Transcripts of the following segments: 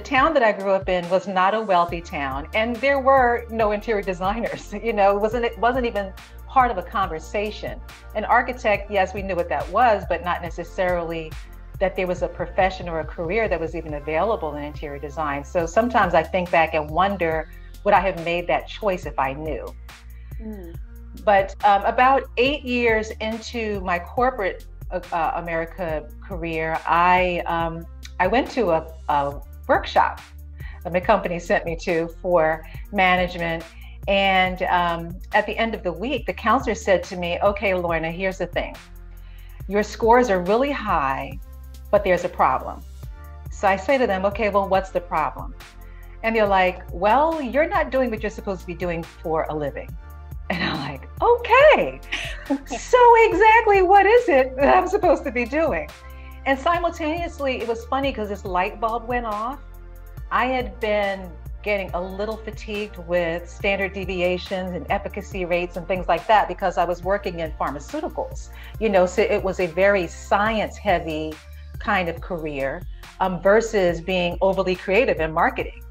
town that I grew up in was not a wealthy town, and there were no interior designers. It wasn't even part of a conversation. An architect, yes, we knew what that was, but not necessarily that there was a profession or a career that was even available in interior design. So sometimes I think back and wonder, would I have made that choice if I knew? But about 8 years into my corporate America career, I went to a workshop that my company sent me to for management. And at the end of the week, the counselor said to me, okay, Lorna, here's the thing. Your scores are really high, but there's a problem. So I say to them, okay, well, what's the problem? And they're like, well, you're not doing what you're supposed to be doing for a living. And I'm like, okay, so exactly what is it that I'm supposed to be doing? And simultaneously, it was funny because this light bulb went off. I had been getting a little fatigued with standard deviations and efficacy rates and things like that because I was working in pharmaceuticals, so it was a very science heavy kind of career versus being overly creative in marketing.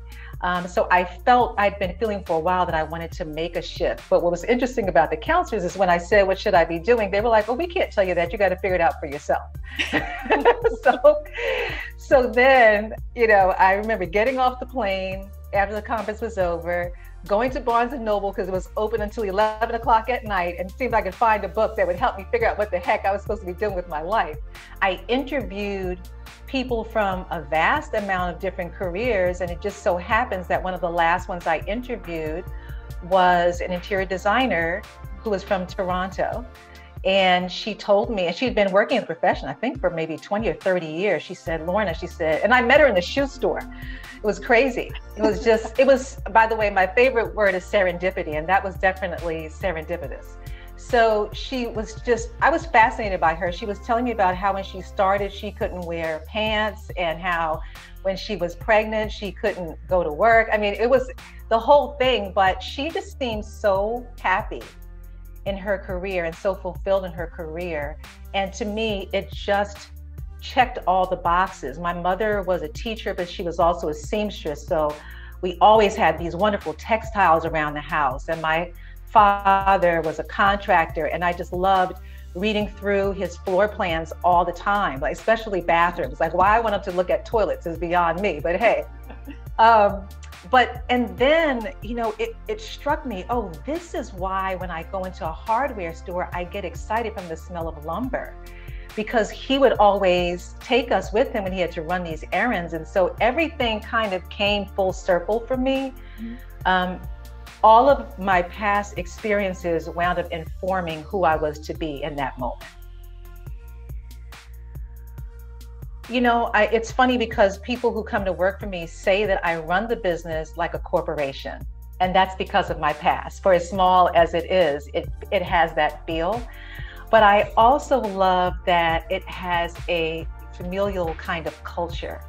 So I felt I'd been feeling for a while that I wanted to make a shift. But what was interesting about the counselors is when I said, what should I be doing? They were like, well, we can't tell you that. You got to figure it out for yourself. So then, I remember getting off the plane after the conference was over, going to Barnes & Noble because it was open until 11 o'clock at night and see if I could find a book that would help me figure out what the heck I was supposed to be doing with my life. I interviewed people from a vast amount of different careers, and it just so happens that one of the last ones I interviewed was an interior designer who was from Toronto. And she told me, and she'd been working in the profession, I think for maybe 20 or 30 years. She said, Lorna, and I met her in the shoe store. It was crazy. It was, by the way, my favorite word is serendipity, and that was definitely serendipitous. So I was fascinated by her. She was telling me about how when she started, she couldn't wear pants, and how when she was pregnant, she couldn't go to work. I mean, it was the whole thing, but she just seemed so happy in her career and so fulfilled in her career. And to me, it just checked all the boxes. My mother was a teacher, but she was also a seamstress. So we always had these wonderful textiles around the house. And my father was a contractor, and I just loved reading through his floor plans all the time, like especially bathrooms. Like why I wanted to look at toilets is beyond me, but hey. And then, it struck me, oh, this is why when I go into a hardware store, I get excited from the smell of lumber, because he would always take us with him when he had to run these errands. And so everything kind of came full circle for me. All of my past experiences wound up informing who I was to be in that moment. It's funny because people who come to work for me say that I run the business like a corporation. And that's because of my past. For as small as it is, it has that feel. But I also love that it has a familial kind of culture.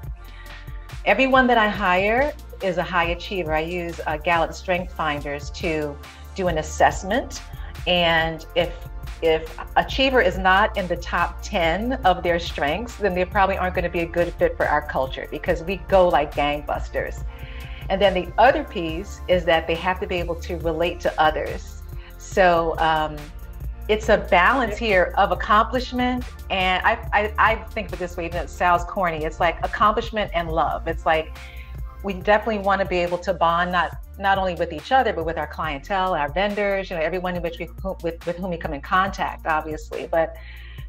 Everyone that I hire is a high achiever. I use Gallup Strength Finders to do an assessment. And if achiever is not in the top 10 of their strengths, then they probably aren't going to be a good fit for our culture, because we go like gangbusters. And then the other piece is that they have to be able to relate to others. So it's a balance here of accomplishment. And I think of it this way, even though it sounds corny, it's like accomplishment and love. It's like, we definitely want to be able to bond, not only with each other, but with our clientele, our vendors, everyone with whom we come in contact, obviously. But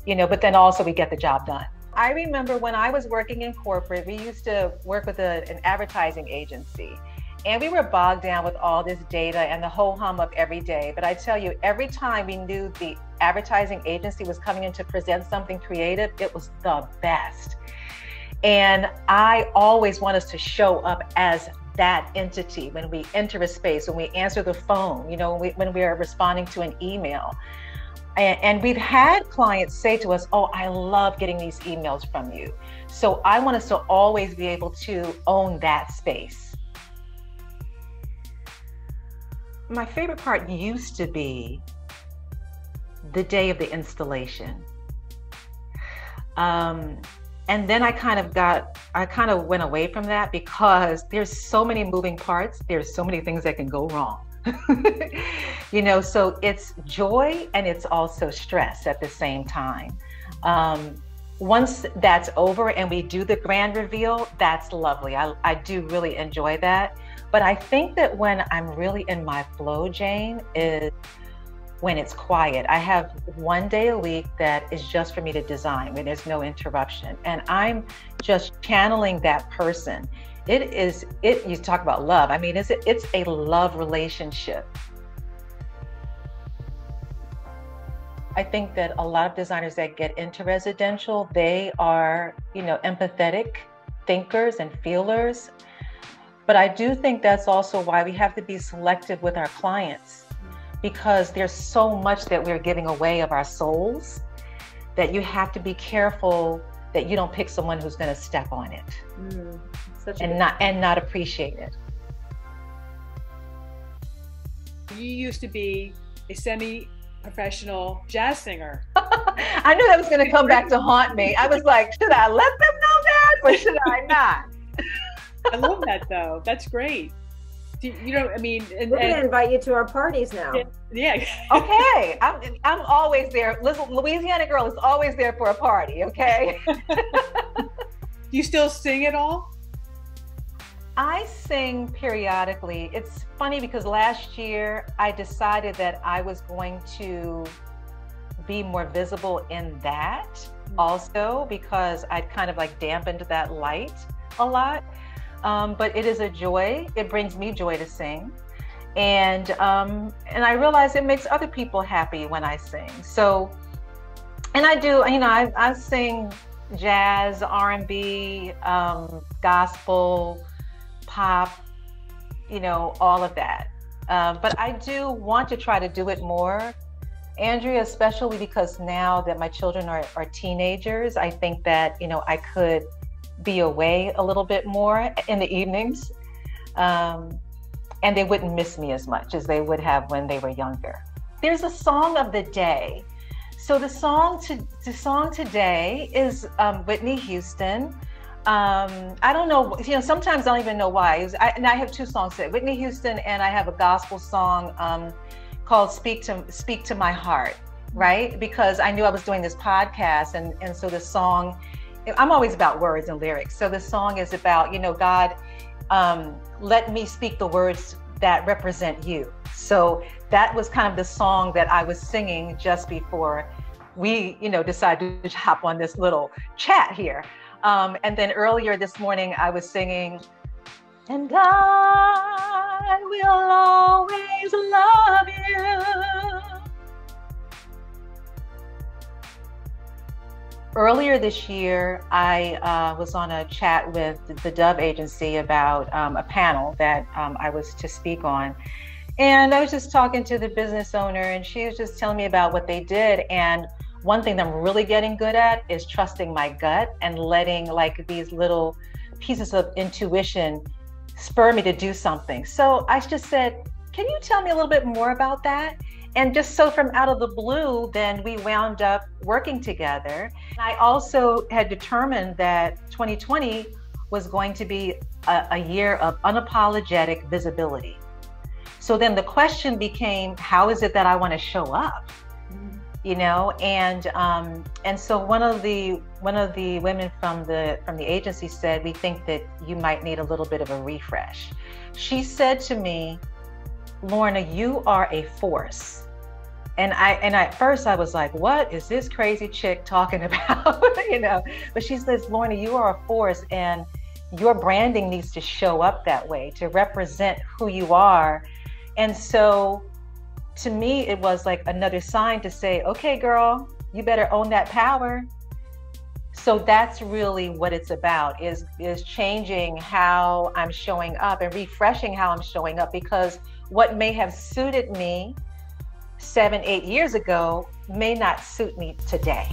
then also we get the job done. I remember when I was working in corporate, we used to work with an advertising agency, and we were bogged down with all this data and the whole hum of every day. But I tell you, every time we knew the advertising agency was coming in to present something creative, it was the best. And I always want us to show up as that entity when we enter a space, when we answer the phone, when we are responding to an email. And we've had clients say to us, oh, I love getting these emails from you. So I want us to always be able to own that space. My favorite part used to be the day of the installation. And then I kind of went away from that because there's so many moving parts. There's so many things that can go wrong. So it's joy and it's also stress at the same time. Once that's over and we do the grand reveal, that's lovely. I do really enjoy that. But I think that when I'm really in my flow, Jane, is when it's quiet. I have one day a week that is just for me to design, when there's no interruption. And I'm just channeling that person. You talk about love. I mean, it's a love relationship. I think that a lot of designers that get into residential, they are, empathetic thinkers and feelers. But I do think that's also why we have to be selective with our clients, because there's so much that we're giving away of our souls that you have to be careful that you don't pick someone who's going to step on it and not appreciate it. You used to be a semi-professional jazz singer. I knew that was going to come back to haunt me. I was like, should I let them know that or should I not? I love that though. That's great. We're gonna invite you to our parties now. Yeah. Okay. I'm always there. Listen, Louisiana girl is always there for a party. Okay. Do you still sing at all? I sing periodically. It's funny because last year I decided that I was going to be more visible in that also, because I'd kind of like dampened that light a lot. But it is a joy. It brings me joy to sing. And I realize it makes other people happy when I sing. So, and I do, I sing jazz, R&B, gospel, pop, all of that. But I do want to try to do it more, Andrea, especially because now that my children are teenagers, I think that, I could be away a little bit more in the evenings, and they wouldn't miss me as much as they would have when they were younger. There's a song of the day. So the song today is Whitney Houston. I don't know, sometimes I don't even know why. And I have two songs today, Whitney Houston, and I have a gospel song called Speak to My Heart, right? Because I knew I was doing this podcast, and so the song, I'm always about words and lyrics. So the song is about, God, let me speak the words that represent you. So that was kind of the song that I was singing just before we, decided to hop on this little chat here. And then earlier this morning, I was singing, and I will always love you. Earlier this year, I was on a chat with the Dove Agency about a panel that I was to speak on. And I was just talking to the business owner, and she was just telling me about what they did. And one thing that I'm really getting good at is trusting my gut and letting like these little pieces of intuition spur me to do something. So I just said, can you tell me a little bit more about that? And just so from out of the blue, then we wound up working together. I also had determined that 2020 was going to be a year of unapologetic visibility. So then the question became, how is it that I want to show up? And so one of the women from the agency said, we think that you might need a little bit of a refresh. She said to me, Lorna, you are a force. And at first I was like, what is this crazy chick talking about? But she says, Lorna, you are a force, and your branding needs to show up that way to represent who you are. And so to me, it was like another sign to say, okay, girl, you better own that power. So that's really what it's about, is changing how I'm showing up and refreshing how I'm showing up, because what may have suited me 7-8 years ago may not suit me today.